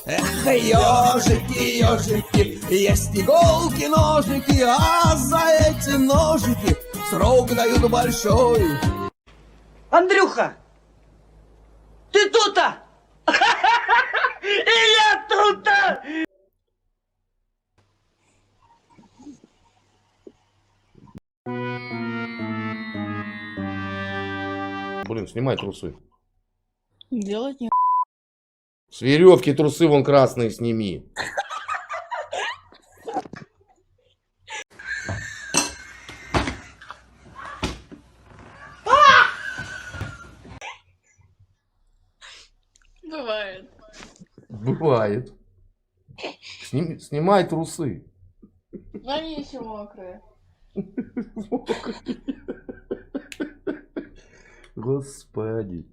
Эх, ежики, ежики, есть иголки, ножики, а за эти ножики срок дают большой. Андрюха, ты тут-то? И я тут-то! Блин, снимай трусы. Делать не... С веревки трусы вон красные сними. Бывает. Бывает. Снимай трусы. Они еще мокрые. Господи.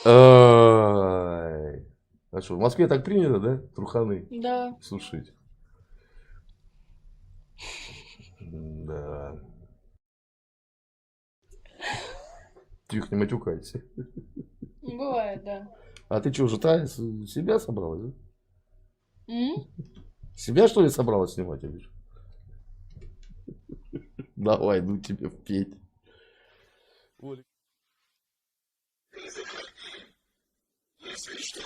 Ай. А что, в Москве так принято, да? Труханы Да. сушить. Да. Тихо, не матюкайся. Бывает, да. А ты что, уже себя собралась, да? М? Себя, что ли, собралась снимать, или что? Давай, ну тебе петь. Если что,